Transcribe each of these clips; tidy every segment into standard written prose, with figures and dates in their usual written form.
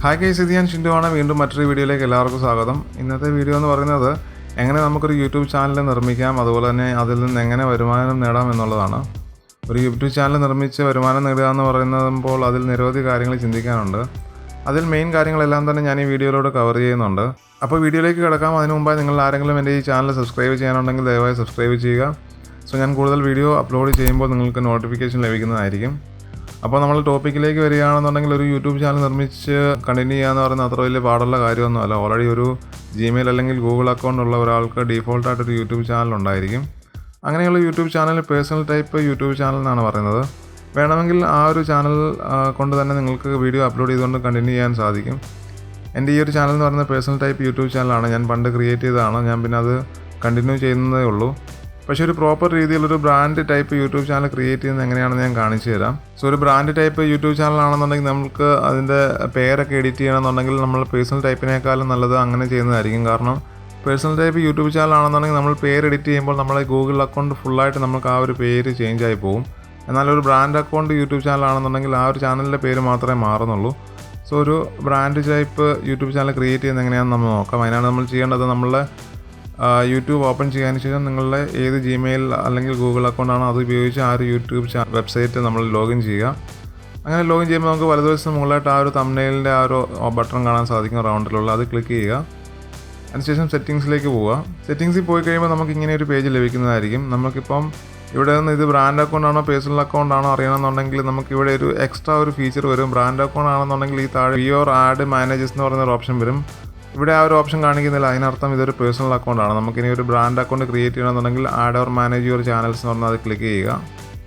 Hi guys, ഇത് ഞാൻ ഷിൻഡു ആണ്. വീണ്ടും മറ്റൊരു വീഡിയോയിലേക്ക് എല്ലാവർക്കും സ്വാഗതം. ഇന്നത്തെ വീഡിയോ എന്ന് പറയുന്നത് എങ്ങനെ നമുക്കൊരു യൂട്യൂബ് ചാനൽ നിർമ്മിക്കാം, അതുപോലെ തന്നെ അതിൽ നിന്ന് എങ്ങനെ വരുമാനം നേടാം എന്നുള്ളതാണ്. ഒരു യൂട്യൂബ് ചാനൽ നിർമ്മിച്ച് വരുമാനം നേടുക എന്ന് പറയുമ്പോൾ അതിൽ നിരവധി കാര്യങ്ങൾ ചിന്തിക്കാനുണ്ട്. അതിൽ മെയിൻ കാര്യങ്ങളെല്ലാം തന്നെ ഞാൻ ഈ വീഡിയോയിലൂടെ കവർ ചെയ്യുന്നുണ്ട്. അപ്പോൾ വീഡിയോയിലേക്ക് കിടക്കാം. അതിന് മുമ്പായി നിങ്ങൾ ആരെങ്കിലും എൻ്റെ ഈ ചാനൽ സബ്സ്ക്രൈബ് ചെയ്യാനുണ്ടെങ്കിൽ ദയവായി സബ്സ്ക്രൈബ് ചെയ്യുക. സോ ഞാൻ കൂടുതൽ വീഡിയോ അപ്ലോഡ് ചെയ്യുമ്പോൾ നിങ്ങൾക്ക് നോട്ടിഫിക്കേഷൻ ലഭിക്കുന്നതായിരിക്കും. അപ്പോൾ നമ്മൾ ടോപ്പിക്കിലേക്ക് വരികയാണെന്നുണ്ടെങ്കിൽ ഒരു യൂട്യൂബ് ചാനൽ നിർമ്മിച്ച് കണ്ടിന്യൂ ചെയ്യുക എന്ന് പറയുന്നത് അത്ര വലിയ പാടുള്ള കാര്യമൊന്നുമല്ല. ഓൾറെഡി ഒരു ജിമെയിൽ അല്ലെങ്കിൽ ഗൂഗിൾ അക്കൗണ്ട് ഉള്ള ഒരാൾക്ക് ഡീഫോൾട്ടായിട്ടൊരു യൂട്യൂബ് ചാനൽ ഉണ്ടായിരിക്കും. അങ്ങനെയുള്ള YouTube channel personal type YouTube channel എന്നാണ് പറയുന്നത്. വേണമെങ്കിൽ ആ ഒരു ചാനൽ കൊണ്ട് തന്നെ നിങ്ങൾക്ക് വീഡിയോ അപ്ലോഡ് ചെയ്തുകൊണ്ട് കണ്ടിന്യൂ ചെയ്യാൻ സാധിക്കും. എൻ്റെ ഈ ഒരു ചാനൽ എന്ന് പറയുന്നത് പേഴ്സണൽ ടൈപ്പ് യൂട്യൂബ് ചാനലാണ്. ഞാൻ പണ്ട് ക്രിയേറ്റ് ചെയ്തതാണ്. ഞാൻ പിന്നെ അത് കണ്ടിന്യൂ ചെയ്യുന്നതേ ഉള്ളൂ. പക്ഷേ ഒരു പ്രോപ്പർ രീതിയിലൊരു brand type YouTube channel create ചെയ്യുന്നത് എങ്ങനെയാണെന്ന് ഞാൻ കാണിച്ചു തരാം. സോ ഒരു ബ്രാൻഡ് ടൈപ്പ് യൂട്യൂബ് ചാനൽ ആണെന്നുണ്ടെങ്കിൽ നമുക്ക് അതിൻ്റെ പേരൊക്കെ എഡിറ്റ് ചെയ്യണമെന്നുണ്ടെങ്കിൽ നമ്മൾ പേഴ്സണൽ ടൈപ്പിനേക്കാളും നല്ലത് അങ്ങനെ ചെയ്യുന്നതായിരിക്കും. കാരണം പേഴ്സണൽ ടൈപ്പ് യൂട്യൂബ് ചാനൽ ആണെന്നുണ്ടെങ്കിൽ നമ്മൾ പേര് എഡിറ്റ് ചെയ്യുമ്പോൾ നമ്മളെ ഗൂഗിൾ അക്കൗണ്ട് ഫുള്ളായിട്ട് നമുക്ക് ആ ഒരു പേര് ചേഞ്ച് ആയി പോകും. എന്നാൽ ഒരു ബ്രാൻഡ് അക്കൗണ്ട് യൂട്യൂബ് ചാനൽ ആണെന്നുണ്ടെങ്കിൽ ആ ഒരു ചാനലിൻ്റെ പേര് മാത്രമേ മാറുന്നുള്ളൂ. സോ ഒരു brand type YouTube channel create ചെയ്യുന്നത് എങ്ങനെയാണെന്ന് നമ്മൾ നോക്കാം. അതിനാണ് നമ്മൾ ചെയ്യേണ്ടത്. നമ്മളെ യൂട്യൂബ് ഓപ്പൺ ചെയ്യാൻ ശേഷം നിങ്ങളുടെ ഏത് ജിമെയിൽ അല്ലെങ്കിൽ ഗൂഗിൾ അക്കൗണ്ടാണോ അത് ഉപയോഗിച്ച് ആ ഒരു യൂട്യൂബ് വെബ്സൈറ്റ് നമ്മൾ ലോഗിൻ ചെയ്യുക. അങ്ങനെ ലോഗിൻ ചെയ്യുമ്പോൾ നമുക്ക് വലതുവശത്ത് മുകളിലായിട്ട് ആ ഒരു തംബ്നെയിലിൻ്റെ ആ ഒരു ബട്ടൺ കാണാൻ സാധിക്കും, റൗണ്ടിലുള്ള. അത് ക്ലിക്ക് ചെയ്യുക. അതിനുശേഷം സെറ്റിങ്സിലേക്ക് പോവുക. സെറ്റിങ്സിൽ പോയി കഴിയുമ്പോൾ നമുക്ക് ഇങ്ങനെ ഒരു പേജ് ലഭിക്കുന്നതായിരിക്കും. നമുക്കിപ്പം ഇവിടെ നിന്ന് ഇത് ബ്രാൻഡ് അക്കൗണ്ടാണോ പേഴ്സണൽ അക്കൗണ്ടാണോ അറിയണമെന്നുണ്ടെങ്കിൽ നമുക്കിവിടെ ഒരു എക്സ്ട്രാ ഒരു ഫീച്ചർ വരും. ബ്രാൻഡ് അക്കൗണ്ട് ആണെന്നുണ്ടെങ്കിൽ ഈ താഴെ വിയോർ ആഡ് മാനേജേഴ്സ് എന്ന് പറയുന്ന ഒരു ഓപ്ഷൻ വരും. ഇവിടെ ആ ഒരു ഓപ്ഷൻ കാണിക്കുന്നില്ല. അതിനർത്ഥം ഇതൊരു പേഴ്സണൽ അക്കൗണ്ടാണ്. നമുക്കിനി ഒരു ബ്രാൻഡ് അക്കൗണ്ട് ക്രിയേറ്റ് ചെയ്യണമെന്നുണ്ടെങ്കിൽ add or manage your channels എന്ന് പറഞ്ഞാൽ അത് ക്ലിക്ക് ചെയ്യുക.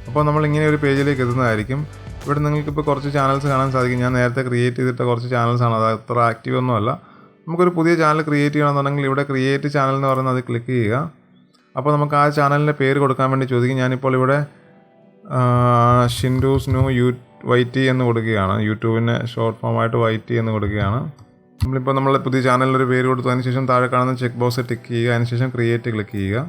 അപ്പോൾ നമ്മൾ ഇങ്ങനെ ഒരു പേജിലേക്ക് എത്തുന്നതായിരിക്കും. ഇവിടെ നിങ്ങൾക്കിപ്പോൾ കുറച്ച് ചാനൽസ് കാണാൻ സാധിക്കും. ഞാൻ നേരത്തെ ക്രിയേറ്റ് ചെയ്തിട്ട കുറച്ച് ചാനൽസാണ്. അത് അത്ര ആക്റ്റീവ് ഒന്നുമല്ല. നമുക്കൊരു പുതിയ ചാനൽ ക്രിയേറ്റ് ചെയ്യണമെന്നുണ്ടെങ്കിൽ ഇവിടെ ക്രിയേറ്റ് ചാനൽ എന്ന് പറയുന്നത് അത് ക്ലിക്ക് ചെയ്യുക. അപ്പോൾ നമുക്ക് ആ ചാനലിൻ്റെ പേര് കൊടുക്കാൻ വേണ്ടി ചോദിക്കും. ഞാനിപ്പോൾ ഇവിടെ ഷിൻഡൂസ് ന്യൂ YT എന്ന് കൊടുക്കുകയാണ്. യൂട്യൂബിൻ്റെ ഷോർട്ട് ഫോമായിട്ട് YT എന്ന് കൊടുക്കുകയാണ്. നമ്മളിപ്പോൾ നമ്മളെ പുതിയ ചാനലിലൊരു പേര് കൊടുത്തു. അതിനുശേഷം താഴെ കാണുന്ന ചെക്ക് ബോക്സ് ടിക്ക് ചെയ്യുക. അതിനുശേഷം ക്രിയേറ്റ് ക്ലിക്ക് ചെയ്യുക.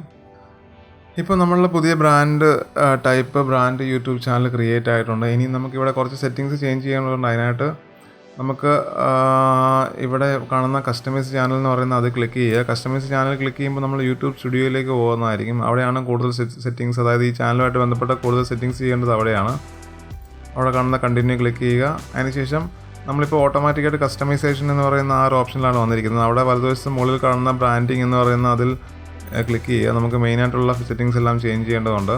ഇപ്പോൾ നമ്മളുടെ പുതിയ ബ്രാൻഡ് യൂട്യൂബ് ചാനൽ ക്രിയേറ്റ് ആയിട്ടുണ്ട്. ഇനി നമുക്കിവിടെ കുറച്ച് സെറ്റിങ്സ് ചേഞ്ച് ചെയ്യാനുള്ളതുകൊണ്ട് അതിനായിട്ട് നമുക്ക് ഇവിടെ കാണുന്ന കസ്റ്റമൈസ് ചാനൽ എന്ന് പറയുന്നത് അത് ക്ലിക്ക് ചെയ്യുക. കസ്റ്റമൈസ് ചാനൽ ക്ലിക്ക് ചെയ്യുമ്പോൾ നമ്മൾ യൂട്യൂബ് സ്റ്റുഡിയോയിലേക്ക് പോകുന്നതായിരിക്കും. അവിടെയാണ് കൂടുതൽ സെറ്റിങ്സ്, അതായത് ഈ ചാനലുമായിട്ട് ബന്ധപ്പെട്ട കൂടുതൽ സെറ്റിങ്സ് ചെയ്യേണ്ടത് അവിടെയാണ്. അവിടെ കാണുന്ന കണ്ടിന്യൂ ക്ലിക്ക് ചെയ്യുക. അതിനുശേഷം നമ്മളിപ്പോൾ ഓട്ടോമാറ്റിക്കായിട്ട് കസ്റ്റമൈസേഷൻ എന്ന് പറയുന്ന ആ ഒരു ഓപ്ഷനിലാണ് വന്നിരിക്കുന്നത്. അവിടെ വലതുവശത്ത് മുകളിൽ കാണുന്ന ബ്രാൻഡിങ് എന്ന് പറയുന്ന അതിൽ ക്ലിക്ക് ചെയ്യുക. നമുക്ക് മെയിനായിട്ടുള്ള സെറ്റിങ്സ് എല്ലാം ചേഞ്ച് ചെയ്യേണ്ടതുണ്ട്.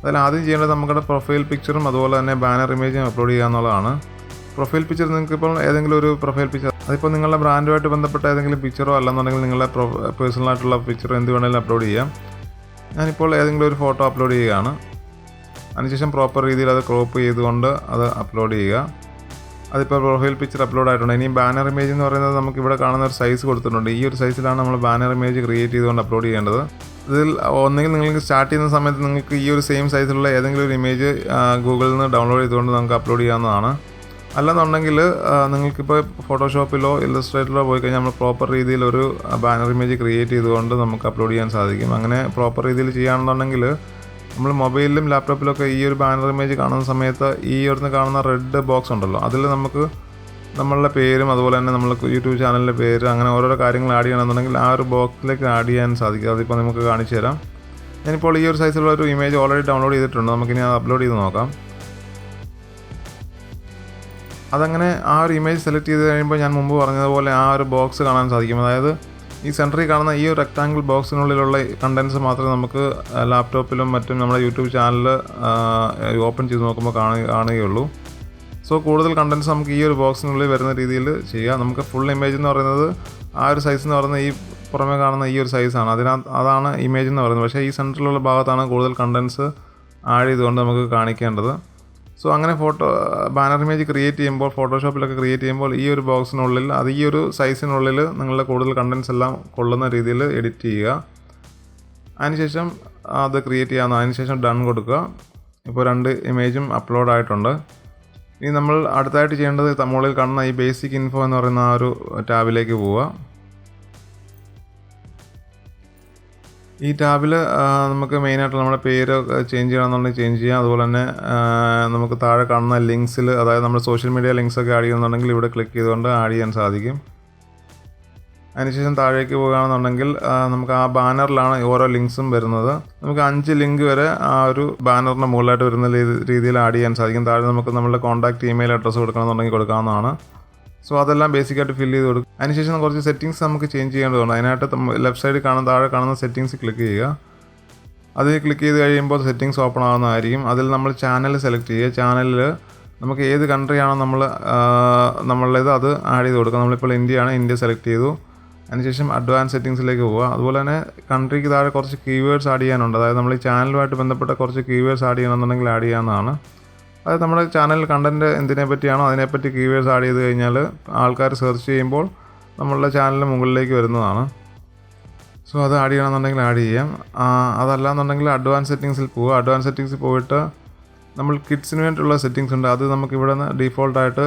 അതിൽ ആദ്യം ചെയ്യേണ്ടത് നമ്മുടെ പ്രൊഫൈൽ പിക്ചറും അതുപോലെ തന്നെ ബാനർ ഇമേജും അപ്ലോഡ് ചെയ്യുക എന്നുള്ളതാണ്. പ്രൊഫൈൽ പിക്ചർ നിങ്ങൾക്കിപ്പോൾ ഏതെങ്കിലും ഒരു പ്രൊഫൈൽ പിക്ചർ, അതിപ്പോൾ നിങ്ങളുടെ ബ്രാൻഡുമായിട്ട് ബന്ധപ്പെട്ട ഏതെങ്കിലും പിക്ചറോ അല്ലെന്നുണ്ടെങ്കിൽ നിങ്ങളുടെ പേഴ്സണലായിട്ടുള്ള പിക്ചർ എന്ത് വേണമെങ്കിലും അപ്ലോഡ് ചെയ്യാം. ഞാനിപ്പോൾ ഏതെങ്കിലും ഒരു ഫോട്ടോ അപ്ലോഡ് ചെയ്യുകയാണ്. അതിനുശേഷം പ്രോപ്പർ രീതിയിൽ അത് ക്രോപ്പ് ചെയ്തുകൊണ്ട് അത് അപ്ലോഡ് ചെയ്യുക. അതിപ്പോൾ പ്രൊഫൈൽ പിക്ചർ അപ്ലോഡ് ആയിട്ടുണ്ട്. ഇനി ബാനർ ഇമേജ് എന്ന് പറയുന്നത് നമുക്ക് ഇവിടെ കാണുന്ന ഒരു സൈസ് കൊടുത്തിട്ടുണ്ട്. ഈ ഒരു സൈസിലാണ് നമ്മൾ ബാനർ ഇമേജ് ക്രിയേറ്റ് ചെയ്തുകൊണ്ട് അപ്ലോഡ് ചെയ്യേണ്ടത്. ഇതിൽ ഒന്നെങ്കിൽ നിങ്ങൾക്ക് സ്റ്റാർട്ട് ചെയ്യുന്ന സമയത്ത് നിങ്ങൾക്ക് ഈ ഒരു സെയിം സൈസിലുള്ള ഏതെങ്കിലും ഒരു ഇമേജ് ഗൂഗിളിൽ നിന്ന് ഡൗൺലോഡ് ചെയ്തുകൊണ്ട് നമുക്ക് അപ്ലോഡ് ചെയ്യാവുന്നതാണ്. അല്ലെന്നുണ്ടെങ്കിൽ നിങ്ങൾക്കിപ്പോൾ ഫോട്ടോഷോപ്പിലോ ഇല്ലസ്ട്രേറ്ററിലോ പോയി കഴിഞ്ഞാൽ നമ്മൾ പ്രോപ്പർ രീതിയിൽ ഒരു ബാനർ ഇമേജ് ക്രിയേറ്റ് ചെയ്തുകൊണ്ട് നമുക്ക് അപ്ലോഡ് ചെയ്യാൻ സാധിക്കും. അങ്ങനെ പ്രോപ്പർ രീതിയിൽ ചെയ്യുകയാണെന്നുണ്ടെങ്കിൽ നമ്മൾ മൊബൈലിലും ലാപ്ടോപ്പിലൊക്കെ ഈ ഒരു ബാനർ ഇമേജ് കാണുന്ന സമയത്ത് ഈ ഒരു കാണുന്ന റെഡ് ബോക്സ് ഉണ്ടല്ലോ, അതിൽ നമുക്ക് നമ്മളുടെ പേരും അതുപോലെ തന്നെ നമ്മൾ യൂട്യൂബ് ചാനലിൻ്റെ പേര് അങ്ങനെ ഓരോരോ കാര്യങ്ങൾ ആഡ് ചെയ്യണമെന്നുണ്ടെങ്കിൽ ആ ഒരു ബോക്സിലേക്ക് ആഡ് ചെയ്യാൻ സാധിക്കും. അതിപ്പോൾ നമുക്ക് കാണിച്ചു തരാം. ഞാനിപ്പോൾ ഈ ഒരു സൈസിലുള്ള ഒരു ഇമേജ് ഓൾറെഡി ഡൗൺലോഡ് ചെയ്തിട്ടുണ്ട്. നമുക്കിനി അത് അപ്ലോഡ് ചെയ്ത് നോക്കാം. അതങ്ങനെ ആ ഒരു ഇമേജ് സെലക്ട് ചെയ്ത് കഴിയുമ്പോൾ ഞാൻ മുമ്പ് പറഞ്ഞതുപോലെ ആ ഒരു ബോക്സ് കാണാൻ സാധിക്കും. അതായത് ഈ സെൻറ്ററിൽ കാണുന്ന ഈ ഒരു റെക്ടാങ്കിൾ ബോക്സിനുള്ളിലുള്ള കണ്ടൻസ് മാത്രമേ നമുക്ക് ലാപ്ടോപ്പിലും മറ്റും നമ്മുടെ യൂട്യൂബ് ചാനൽ ഓപ്പൺ ചെയ്ത് നോക്കുമ്പോൾ കാണുകയുള്ളൂ. സോ കൂടുതൽ കണ്ടൻസ് നമുക്ക് ഈ ഒരു ബോക്സിനുള്ളിൽ വരുന്ന രീതിയിൽ ചെയ്യാം. നമുക്ക് ഫുൾ ഇമേജ് എന്ന് പറയുന്നത് ആ ഒരു സൈസ് എന്ന് പറയുന്നത് ഈ പുറമേ കാണുന്ന ഈ ഒരു സൈസാണ്. അതാണ് ഇമേജ് എന്ന് പറയുന്നത്. പക്ഷേ ഈ സെൻറ്ററിലുള്ള ഭാഗത്താണ് കൂടുതൽ കണ്ടൻസ് ആഡ് ചെയ്തുകൊണ്ട് നമുക്ക് കാണിക്കേണ്ടത്. സോ അങ്ങനെ ബാനർ ഇമേജ് ക്രിയേറ്റ് ചെയ്യുമ്പോൾ ഫോട്ടോഷോപ്പിലൊക്കെ ക്രിയേറ്റ് ചെയ്യുമ്പോൾ ഈ ഒരു ബോക്സിനുള്ളിൽ അത് ഈ ഒരു സൈസിനുള്ളിൽ നിങ്ങളുടെ കൂടുതൽ കണ്ടൻസ് എല്ലാം കൊള്ളുന്ന രീതിയിൽ എഡിറ്റ് ചെയ്യുക. അതിനുശേഷം അത് ക്രിയേറ്റ് ചെയ്യാവുന്ന, അതിനുശേഷം ഡൺ കൊടുക്കുക. ഇപ്പോൾ 2 ഇമേജും അപ്ലോഡ് ആയിട്ടുണ്ട്. ഇനി നമ്മൾ അടുത്തായിട്ട് ചെയ്യേണ്ടത് മുകളിൽ കാണുന്ന ഈ ബേസിക് ഇൻഫോ എന്ന് പറയുന്ന ആ ഒരു ടാബിലേക്ക് പോവുക. ഈ ടാബിൽ നമുക്ക് മെയിനായിട്ട് നമ്മുടെ പേര് ചേഞ്ച് ചെയ്യണമെന്നുണ്ടെങ്കിൽ ചേഞ്ച് ചെയ്യാം. അതുപോലെ തന്നെ നമുക്ക് താഴെ കാണുന്ന ലിങ്ക്സിൽ, അതായത് നമ്മുടെ സോഷ്യൽ മീഡിയ ലിങ്ക്സൊക്കെ ആഡ് ചെയ്യുന്നുണ്ടെങ്കിൽ ഇവിടെ ക്ലിക്ക് ചെയ്തുകൊണ്ട് ആഡ് ചെയ്യാൻ സാധിക്കും. അതിനുശേഷം താഴേക്ക് പോകുകയാണെന്നുണ്ടെങ്കിൽ നമുക്ക് ആ ബാനറിലാണ് ഓരോ ലിങ്ക്സും വരുന്നത്. നമുക്ക് 5 ലിങ്ക് വരെ ആ ഒരു ബാനറിന് മുകളിലായിട്ട് വരുന്ന രീതിയിൽ ആഡ് ചെയ്യാൻ സാധിക്കും. താഴെ നമുക്ക് നമ്മളുടെ കോൺടാക്റ്റ് ഇമെയിൽ അഡ്രസ്സ് കൊടുക്കണമെന്നുണ്ടെങ്കിൽ കൊടുക്കാവുന്നതാണ്. സോ അതെല്ലാം ബേസിക്കായിട്ട് ഫില്ല് ചെയ്ത് കൊടുക്കും. അതിനുശേഷം കുറച്ച് സെറ്റിങ്സ് നമുക്ക് ചേഞ്ച് ചെയ്യേണ്ടതുണ്ട്. അതിനായിട്ട് ലെഫ്റ്റ് സൈഡിൽ താഴെ കാണുന്ന സെറ്റിങ്സ് ക്ലിക്ക് ചെയ്യുക. അത് ക്ലിക്ക് ചെയ്ത് കഴിയുമ്പോൾ സെറ്റിങ്സ് ഓപ്പൺ ആകുന്നതായിരിക്കും. അതിൽ നമ്മൾ ചാനൽ സെലക്ട് ചെയ്യുക. ചാനലിൽ നമുക്ക് ഏത് കൺട്രിയാണോ നമ്മളുടേത് അത് ആഡ് ചെയ്ത് കൊടുക്കുക. നമ്മളിപ്പോൾ ഇന്ത്യയാണ്, ഇന്ത്യ സെലക്ട് ചെയ്തു. അതിനുശേഷം അഡ്വാൻസ് സെറ്റിങ്സിലേക്ക് പോവുക. അതുപോലെ തന്നെ കൺട്രിക്ക് താഴെ കുറച്ച് കീവേഡ്സ് ആഡ് ചെയ്യാനുണ്ട്. അതായത് നമ്മൾ ഈ ചാനലുമായിട്ട് ബന്ധപ്പെട്ട കുറച്ച് കീവേഡ്സ് ആഡ് ചെയ്യണമെന്നുണ്ടെങ്കിൽ ആഡ് ചെയ്യാവുന്നതാണ്. അതായത് നമ്മുടെ ചാനൽ കണ്ടൻറ്റ് എന്തിനെ പറ്റിയാണോ അതിനെപ്പറ്റി കീവേഡ്സ് ആഡ് ചെയ്ത് കഴിഞ്ഞാൽ ആൾക്കാർ സെർച്ച് ചെയ്യുമ്പോൾ നമ്മളുടെ ചാനലിന് മുകളിലേക്ക് വരുന്നതാണ്. സോ അത് ആഡ് ചെയ്യണമെന്നുണ്ടെങ്കിൽ ആഡ് ചെയ്യാം. അതല്ലാന്നുണ്ടെങ്കിൽ അഡ്വാൻസ് സെറ്റിങ്സിൽ പോവുക. അഡ്വാൻസ് സെറ്റിങ്സിൽ പോയിട്ട് നമ്മൾ കിഡ്സിന് വേണ്ടിയിട്ടുള്ള സെറ്റിങ്സ് ഉണ്ട്. അത് നമുക്ക് ഇവിടെ നിന്ന് ഡീഫോൾട്ടായിട്ട്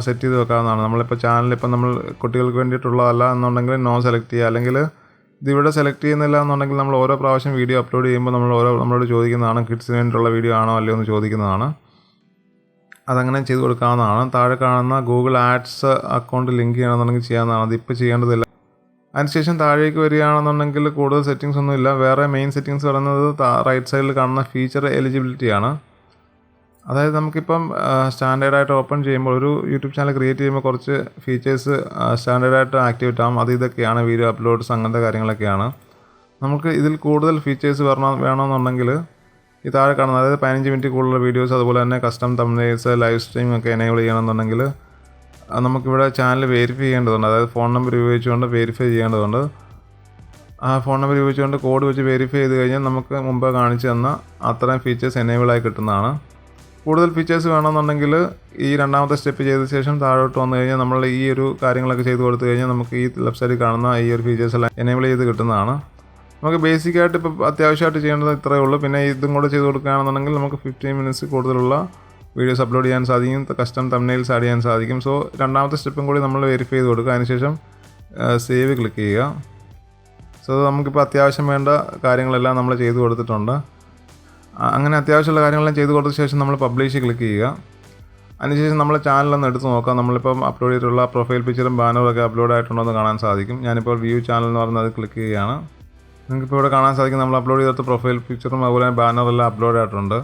സെറ്റ് ചെയ്ത് വെക്കാവുന്നതാണ്. നമ്മളിപ്പോൾ ചാനലിപ്പോൾ നമ്മൾ കുട്ടികൾക്ക് വേണ്ടിയിട്ടുള്ളതല്ല എന്നുണ്ടെങ്കിൽ നോ സെലക്ട് ചെയ്യുക. അല്ലെങ്കിൽ ഇതിവിടെ സെലക്ട് ചെയ്യുന്നില്ല എന്നുണ്ടെങ്കിൽ നമ്മൾ ഓരോ പ്രാവശ്യം വീഡിയോ അപ്ലോഡ് ചെയ്യുമ്പോൾ നമ്മളോട് ചോദിക്കുന്നതാണ് കിഡ്സിന് വേണ്ടിയിട്ടുള്ള വീഡിയോ ആണോ അല്ലയോ എന്ന് ചോദിക്കുന്നതാണ്. അതങ്ങനെ ചെയ്ത് കൊടുക്കാവുന്നതാണ്. താഴെ കാണുന്ന ഗൂഗിൾ ആഡ്സ് അക്കൗണ്ട് ലിങ്ക് ചെയ്യണമെന്നുണ്ടെങ്കിൽ ചെയ്യാവുന്നതാണ്. അതിപ്പോൾ ചെയ്യേണ്ടതില്ല. അതിനുശേഷം താഴേക്ക് വരികയാണെന്നുണ്ടെങ്കിൽ കൂടുതൽ സെറ്റിങ്സ് ഒന്നുമില്ല. വേറെ മെയിൻ സെറ്റിങ്സ് പറയുന്നത് റൈറ്റ് സൈഡിൽ കാണുന്ന ഫീച്ചർ എലിജിബിലിറ്റിയാണ്. അതായത് നമുക്കിപ്പം സ്റ്റാൻഡേർഡായിട്ട് ഓപ്പൺ ചെയ്യുമ്പോൾ ഒരു യൂട്യൂബ് ചാനൽ ക്രിയേറ്റ് ചെയ്യുമ്പോൾ കുറച്ച് ഫീച്ചേഴ്സ് സ്റ്റാൻഡേർഡായിട്ട് ആക്ടിവേറ്റ് ആകും. ഇതൊക്കെയാണ് വീഡിയോ അപ്ലോഡ്സ്, അങ്ങനത്തെ കാര്യങ്ങളൊക്കെയാണ്. നമുക്ക് ഇതിൽ കൂടുതൽ ഫീച്ചേഴ്സ് വേണമെന്നുണ്ടെങ്കിൽ ഈ താഴെ കാണുന്നത്, അതായത് 15 മിനിറ്റ് കൂടുതൽ വീഡിയോസ്, അതുപോലെ തന്നെ കസ്റ്റം തംബ്നെയിൽസ്, ലൈവ് സ്ട്രീം ഒക്കെ എനേബിൾ ചെയ്യണമെന്നുണ്ടെങ്കിൽ നമുക്കിവിടെ ചാനൽ വെരിഫൈ ചെയ്യേണ്ടതുണ്ട്. അതായത് ഫോൺ നമ്പർ ഉപയോഗിച്ചുകൊണ്ട് വെരിഫൈ ചെയ്യേണ്ടതുണ്ട്. ആ ഫോൺ നമ്പർ ഉപയോഗിച്ചുകൊണ്ട് കോഡ് വെച്ച് വെരിഫൈ ചെയ്ത് കഴിഞ്ഞാൽ നമുക്ക് മുമ്പ് കാണിച്ചു തന്ന അത്രയും ഫീച്ചേഴ്സ് എനേബിളായി കിട്ടുന്നതാണ്. കൂടുതൽ ഫീച്ചേഴ്സ് വേണമെന്നുണ്ടെങ്കിൽ ഈ രണ്ടാമത്തെ സ്റ്റെപ്പ് ചെയ്ത ശേഷം താഴോട്ട് വന്നു കഴിഞ്ഞാൽ നമ്മൾ ഈ ഒരു കാര്യങ്ങളൊക്കെ ചെയ്ത് കൊടുത്തു കഴിഞ്ഞാൽ നമുക്ക് ഈ ലെഫ്റ്റ് സൈഡിൽ കാണുന്ന ഈ ഒരു ഫീച്ചേഴ്സ് എല്ലാം എനേബിൾ ചെയ്ത് കിട്ടുന്നതാണ്. നമുക്ക് ബേസിക്കായിട്ട് ഇപ്പോൾ അത്യാവശ്യമായിട്ട് ചെയ്യേണ്ടത് ഇത്രയേ ഉള്ളൂ. പിന്നെ ഇതും കൂടെ ചെയ്ത് കൊടുക്കുകയാണെന്നുണ്ടെങ്കിൽ നമുക്ക് 15 മിനിറ്റ്സ് കൂടുതലുള്ള വീഡിയോസ് അപ്ലോഡ് ചെയ്യാൻ സാധിക്കും. കസ്റ്റം തംബ്നെയിൽസ് ആഡ് ചെയ്യാൻ സാധിക്കും. സോ രണ്ടാമത്തെ സ്റ്റെപ്പും കൂടി നമ്മൾ വെരിഫൈ ചെയ്ത് കൊടുക്കുക. അതിനുശേഷം സേവ് ക്ലിക്ക് ചെയ്യുക. സോ നമുക്കിപ്പോൾ അത്യാവശ്യം വേണ്ട കാര്യങ്ങളെല്ലാം നമ്മൾ ചെയ്ത് കൊടുത്തിട്ടുണ്ട്. അങ്ങനെ അത്യാവശ്യമുള്ള കാര്യങ്ങളെല്ലാം ചെയ്ത് കൊടുത്ത ശേഷം നമ്മൾ പബ്ലിഷ് ക്ലിക്ക് ചെയ്യുക. അതിനുശേഷം നമ്മളെ ചാനലൊന്ന് എടുത്ത് നോക്കാം. നമ്മളിപ്പം അപ്ലോഡ് ചെയ്തിട്ടുള്ള പ്രൊഫൈൽ പിക്ചറും ബാനറും ഒക്കെ അപ്ലോഡ് ആയിട്ടുണ്ടോ എന്ന് കാണാൻ സാധിക്കും. ഞാനിപ്പോൾ വ്യൂ ചാനൽ എന്ന് പറയുന്നത് ക്ലിക്ക് ചെയ്യുകയാണ്. നിങ്ങൾക്കിപ്പോൾ ഇവിടെ കാണാൻ സാധിക്കും നമ്മൾ അപ്ലോഡ് ചെയ്തിട്ട് പ്രൊഫൈൽ പിക്ചറും അതുപോലെ തന്നെ ബാനറെല്ലാം അപ്ലോഡ് ആയിട്ടുണ്ട്.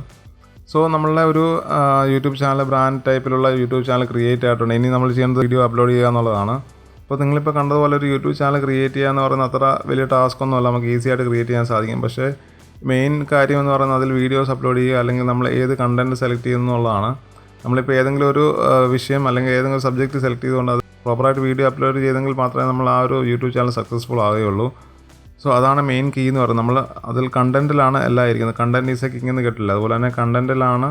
സോ നമ്മളുടെ ഒരു യൂട്യൂബ് ചാനൽ ബ്രാൻഡ് ടൈപ്പിലുള്ള യൂട്യൂബ് ചാനൽ ക്രിയേറ്റ് ആയിട്ടുണ്ട്. ഇനി നമ്മൾ ചെയ്യുന്നത് വീഡിയോ അപ്ലോഡ് ചെയ്യുക എന്നുള്ളതാണ്. അപ്പോൾ നിങ്ങളിപ്പോൾ കണ്ടതുപോലെ ഒരു യൂട്യൂബ് ചാനൽ ക്രിയേറ്റ് ചെയ്യുക എന്ന് പറയുന്നത് അത്ര വലിയ ടാസ്ക് ഒന്നുമല്ല. നമുക്ക് ഈസി ആയിട്ട് ക്രിയേറ്റ് ചെയ്യാൻ സാധിക്കും. പക്ഷേ മെയിൻ കാര്യം എന്ന് പറയുന്നത് അതിൽ വീഡിയോസ് അപ്ലോഡ് ചെയ്യുക, അല്ലെങ്കിൽ നമ്മൾ ഏത് കണ്ടൻറ്റ് സെലക്ട് ചെയ്യുന്നുള്ളതാണ്. നമ്മളിപ്പോൾ ഏതെങ്കിലും ഒരു വിഷയം അല്ലെങ്കിൽ ഏതെങ്കിലും സബ്ജക്റ്റ് സെലക്ട് ചെയ്തുകൊണ്ട് അത് പ്രോപ്പറായിട്ട് വീഡിയോ അപ്ലോഡ് ചെയ്തെങ്കിൽ മാത്രമേ നമ്മൾ ആ ഒരു യൂട്യൂബ് ചാനൽ സക്സസ്ഫുൾ ആവുകയുള്ളൂ. സോ അതാണ് മെയിൻ കീ എന്ന് പറയുന്നത്. നമ്മൾ അതിൽ കണ്ടൻറ്റിലാണ് എല്ലാം ഇരിക്കുന്നത്. കണ്ടൻറ്റ് ഈസ് എ കിങ് എന്ന് കേട്ടില്ല, അതുപോലെ തന്നെ കണ്ടൻറ്റിലാണ്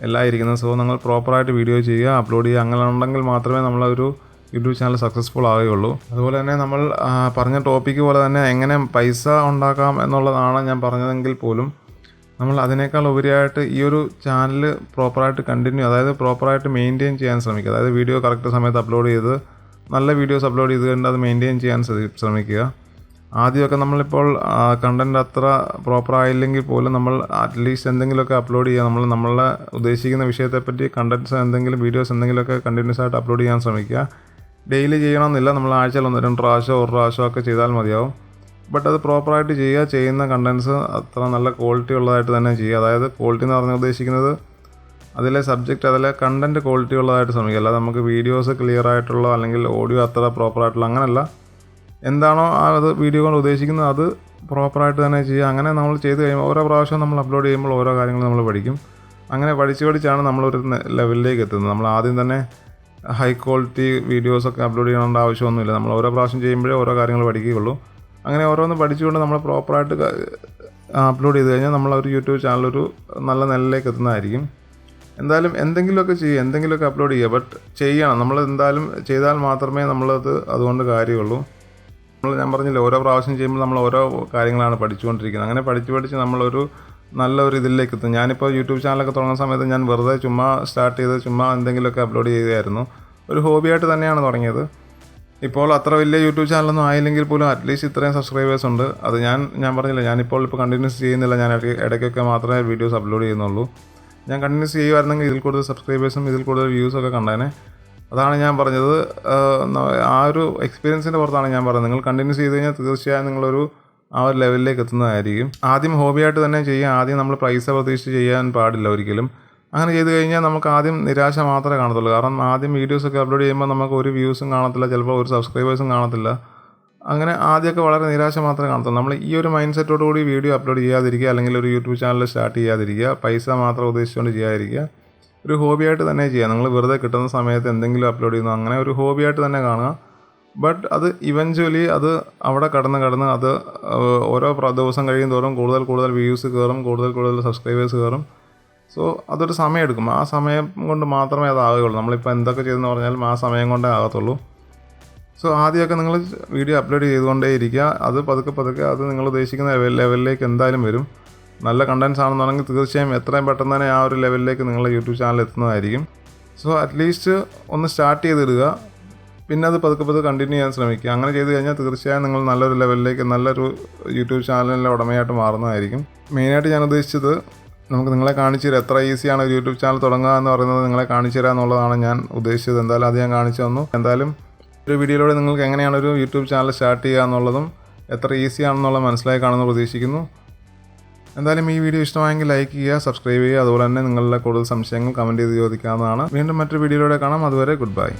എല്ലാം ഇരിക്കുന്നത്. സോ നിങ്ങൾ പ്രോപ്പറായിട്ട് വീഡിയോ ചെയ്യുക, അപ്ലോഡ് ചെയ്യുക. അങ്ങനെ ഉണ്ടെങ്കിൽ മാത്രമേ നമ്മളൊരു യൂട്യൂബ് ചാനൽ സക്സസ്ഫുൾ ആവുകയുള്ളൂ. അതുപോലെ തന്നെ നമ്മൾ പറഞ്ഞ ടോപ്പിക്ക് പോലെ തന്നെ എങ്ങനെ പൈസ ഉണ്ടാക്കാം എന്നുള്ളതാണ് ഞാൻ പറഞ്ഞതെങ്കിൽ പോലും നമ്മൾ അതിനേക്കാൾ ഉപരിയായിട്ട് ഈ ഒരു ചാനൽ പ്രോപ്പറായിട്ട് അതായത് പ്രോപ്പറായിട്ട് മെയിൻറ്റെയിൻ ചെയ്യാൻ ശ്രമിക്കുക. അതായത് വീഡിയോ കറക്റ്റ് സമയത്ത് അപ്ലോഡ് ചെയ്ത് നല്ല വീഡിയോസ് അപ്ലോഡ് ചെയ്ത് കൊണ്ട് അത് മെയിൻറ്റെയിൻ ചെയ്യാൻ ശ്രമിക്കുക. ആദ്യമൊക്കെ നമ്മളിപ്പോൾ കണ്ടൻറ്റ് അത്ര പ്രോപ്പറായില്ലെങ്കിൽ പോലും നമ്മൾ അറ്റ്ലീസ്റ്റ് എന്തെങ്കിലുമൊക്കെ അപ്ലോഡ് ചെയ്യുക. നമ്മളെ ഉദ്ദേശിക്കുന്ന വിഷയത്തെപ്പറ്റി കണ്ടൻറ്റ്സ് എന്തെങ്കിലും വീഡിയോസ് എന്തെങ്കിലുമൊക്കെ കണ്ടിന്യൂസ് ആയിട്ട് അപ്ലോഡ് ചെയ്യാൻ ശ്രമിക്കുക. ഡെയിലി ചെയ്യണമെന്നില്ല, നമ്മൾ ആഴ്ചയിൽ 1-2 പ്രാവശ്യം 1 പ്രാവശ്യമൊക്കെ ചെയ്താൽ മതിയാവും. ബട്ട് അത് പ്രോപ്പറായിട്ട് ചെയ്യുന്ന കണ്ടൻറ്റ്സ് അത്ര നല്ല ക്വാളിറ്റി ഉള്ളതായിട്ട് തന്നെ ചെയ്യുക. അതായത് ക്വാളിറ്റി എന്ന് പറഞ്ഞാൽ ഉദ്ദേശിക്കുന്നത് അതിലെ സബ്ജക്റ്റ്, അതിലെ കണ്ടൻറ്റ് ക്വാളിറ്റി ഉള്ളതായിട്ട് ശ്രമിക്കുക. അല്ലാതെ നമുക്ക് വീഡിയോസ് ക്ലിയർ ആയിട്ടുള്ള അല്ലെങ്കിൽ ഓഡിയോ അത്ര പ്രോപ്പറായിട്ടുള്ള അങ്ങനെയല്ല, എന്താണോ അത് വീഡിയോ കൊണ്ട് ഉദ്ദേശിക്കുന്നത് അത് പ്രോപ്പറായിട്ട് തന്നെ ചെയ്യുക. അങ്ങനെ നമ്മൾ ചെയ്ത് കഴിയുമ്പോൾ ഓരോ പ്രാവശ്യം നമ്മൾ അപ്ലോഡ് ചെയ്യുമ്പോൾ ഓരോ കാര്യങ്ങൾ നമ്മൾ പഠിക്കും. അങ്ങനെ പഠിച്ചാണ് നമ്മളൊരു ലെവലിലേക്ക് എത്തുന്നത്. നമ്മൾ ആദ്യം തന്നെ ഹൈ ക്വാളിറ്റി വീഡിയോസൊക്കെ അപ്ലോഡ് ചെയ്യേണ്ട ആവശ്യമൊന്നുമില്ല. നമ്മൾ ഓരോ പ്രാവശ്യം ചെയ്യുമ്പോഴേ ഓരോ കാര്യങ്ങൾ പഠിക്കുകയുള്ളൂ. അങ്ങനെ ഓരോന്ന് പഠിച്ചുകൊണ്ട് നമ്മൾ പ്രോപ്പറായിട്ട് അപ്ലോഡ് ചെയ്ത് കഴിഞ്ഞാൽ നമ്മളൊരു യൂട്യൂബ് ചാനലൊരു നല്ല നിലയിലേക്ക് എത്തുന്നതായിരിക്കും. എന്തായാലും എന്തെങ്കിലുമൊക്കെ അപ്ലോഡ് ചെയ്യുക, ബട്ട് ചെയ്യണം. നമ്മൾ എന്തായാലും ചെയ്താൽ മാത്രമേ അതുകൊണ്ട് കാര്യമുള്ളൂ. ഞാൻ പറഞ്ഞില്ലേ, ഓരോ പ്രാവശ്യം ചെയ്യുമ്പോൾ നമ്മൾ ഓരോ കാര്യങ്ങളാണ് പഠിച്ചുകൊണ്ടിരിക്കുന്നത്. അങ്ങനെ പഠിച്ച് നമ്മളൊരു നല്ലൊരു ഇതിലേക്ക് എത്തും. ഞാനിപ്പോൾ യൂട്യൂബ് ചാനലൊക്കെ തുടങ്ങുന്ന സമയത്ത് ഞാൻ വെറുതെ ചുമ്മാ സ്റ്റാർട്ട് ചെയ്ത് ചുമ്മാ എന്തെങ്കിലുമൊക്കെ അപ്ലോഡ് ചെയ്തായിരുന്നു. ഒരു ഹോബിയായിട്ട് തന്നെയാണ് തുടങ്ങിയത്. ഇപ്പോൾ അത്ര വലിയ യൂട്യൂബ് ചാനലൊന്നും ആയില്ലെങ്കിൽ പോലും അറ്റ്ലീസ്റ്റ് ഇത്രയും സബ്സ്ക്രൈബേഴ്സ് ഉണ്ട്. അത് ഞാൻ പറഞ്ഞില്ല, ഞാനിപ്പോൾ കണ്ടിന്യൂസ് ചെയ്യുന്നില്ല. ഞാൻ ഇടയ്ക്കൊക്കെ മാത്രമേ വീഡിയോസ് അപ്ലോഡ് ചെയ്യുന്നുള്ളൂ. ഞാൻ കണ്ടിന്യൂസ് ചെയ്യുമായിരുന്നെങ്കിൽ ഇതിൽ കൂടുതൽ സബ്സ്ക്രൈബേഴ്സും ഇതിൽ കൂടുതൽ വ്യൂസൊക്കെ കണ്ടേനെ. അതാണ് ഞാൻ പറഞ്ഞത്. ആ ഒരു എക്സ്പീരിയൻസിൻ്റെ പുറത്താണ് ഞാൻ പറഞ്ഞത്. നിങ്ങൾ കണ്ടിന്യൂസ് ചെയ്ത് കഴിഞ്ഞാൽ തീർച്ചയായും നിങ്ങളൊരു ആ ഒരു ലെവലിലേക്ക് എത്തുന്നതായിരിക്കും. ആദ്യം ഹോബിയായിട്ട് തന്നെ ചെയ്യുക. ആദ്യം നമ്മൾ പൈസ പ്രതീക്ഷിച്ച് ചെയ്യാൻ പാടില്ല ഒരിക്കലും. അങ്ങനെ ചെയ്ത് കഴിഞ്ഞാൽ നമുക്ക് ആദ്യം നിരാശ മാത്രമേ കാണത്തുള്ളൂ. കാരണം ആദ്യം വീഡിയോസൊക്കെ അപ്ലോഡ് ചെയ്യുമ്പോൾ നമുക്ക് ഒരു വ്യൂസും കാണത്തില്ല, ചിലപ്പോൾ ഒരു സബ്സ്ക്രൈബേഴ്സും കാണത്തില്ല. അങ്ങനെ ആദ്യമൊക്കെ വളരെ നിരാശ മാത്രമേ കാണത്തുള്ളൂ. നമ്മൾ ഈ ഒരു മൈൻഡ് സെറ്റോടുകൂടി വീഡിയോ അപ്ലോഡ് ചെയ്യാതിരിക്കുക, അല്ലെങ്കിൽ ഒരു യൂട്യൂബ് ചാനൽ സ്റ്റാർട്ട് ചെയ്യാതിരിക്കുക, പൈസ മാത്രം ഉദ്ദേശിച്ചുകൊണ്ട് ചെയ്യാതിരിക്കുക. ഒരു ഹോബിയായിട്ട് തന്നെ ചെയ്യുക. നിങ്ങൾ വെറുതെ കിട്ടുന്ന സമയത്ത് എന്തെങ്കിലും അപ്ലോഡ് ചെയ്യുന്നു, അങ്ങനെ ഒരു ഹോബിയായിട്ട് തന്നെ കാണുക. ബട്ട് അത് ഇവഞ്ച്വലി അത് അവിടെ കടന്ന് അത് ഓരോ ദിവസം കഴിയും തോറും കൂടുതൽ വ്യൂസ് കയറും, കൂടുതൽ സബ്സ്ക്രൈബേഴ്സ് കയറും. സോ അതൊരു സമയമെടുക്കും. ആ സമയം കൊണ്ട് മാത്രമേ അതാകുകയുള്ളൂ. നമ്മളിപ്പോൾ എന്തൊക്കെ ചെയ്തെന്ന് പറഞ്ഞാലും ആ സമയം കൊണ്ടേ ആകത്തുള്ളൂ. സോ ആദ്യമൊക്കെ നിങ്ങൾ വീഡിയോ അപ്ലോഡ് ചെയ്തുകൊണ്ടേ ഇരിക്കുക. അത് പതുക്കെ അത് നിങ്ങൾ ഉദ്ദേശിക്കുന്ന ലെവലിലേക്ക് എന്തായാലും വരും. നല്ല കണ്ടൻസ് ആണെന്നുണ്ടെങ്കിൽ തീർച്ചയായും എത്രയും പെട്ടെന്ന് തന്നെ ആ ഒരു ലെവലിലേക്ക് നിങ്ങളുടെ യൂട്യൂബ് ചാനൽ എത്തുന്നതായിരിക്കും. സോ അറ്റ്ലീസ്റ്റ് ഒന്ന് സ്റ്റാർട്ട് ചെയ്തിടുക, പിന്നെ അത് പതുക്കെ കണ്ടിന്യൂ ചെയ്യാൻ ശ്രമിക്കുക. അങ്ങനെ ചെയ്ത് കഴിഞ്ഞാൽ തീർച്ചയായും നിങ്ങൾ നല്ലൊരു ലെവലിലേക്ക്, നല്ലൊരു യൂട്യൂബ് ചാനലിൻ്റെ ഉടമയായിട്ട് മാറുന്നതായിരിക്കും. മെയിനായിട്ട് ഞാൻ ഉദ്ദേശിച്ചത് നമുക്ക് നിങ്ങളെ കാണിച്ചു തരാം. എത്ര ഈസിയാണ് ഒരു യൂട്യൂബ് ചാനൽ തുടങ്ങുക എന്ന് പറയുന്നത് നിങ്ങളെ കാണിച്ചു തരാം എന്നുള്ളതാണ് ഞാൻ ഉദ്ദേശിച്ചത്. എന്തായാലും അത് ഞാൻ കാണിച്ചു തന്നു. എന്തായാലും ഒരു വീഡിയോയിലൂടെ നിങ്ങൾക്ക് എങ്ങനെയാണ് ഒരു യൂട്യൂബ് ചാനൽ സ്റ്റാർട്ട് ചെയ്യുക എന്നുള്ളതും എത്ര ഈസിയാണെന്നുള്ളത് മനസ്സിലായി കാണുമെന്ന് പ്രതീക്ഷിക്കുന്നു. എന്തായാലും ഈ വീഡിയോ ഇഷ്ടമായെങ്കിൽ ലൈക്ക് ചെയ്യുക, സബ്സ്ക്രൈബ് ചെയ്യുക. അതുപോലെ തന്നെ നിങ്ങളുടെ കൂടുതൽ സംശയങ്ങൾ കമൻറ്റ് ചെയ്ത് ചോദിക്കാവുന്നതാണ്. വീണ്ടും മറ്റൊരു വീഡിയോയിലൂടെ കാണാം. അതുവരെ ഗുഡ് ബൈ.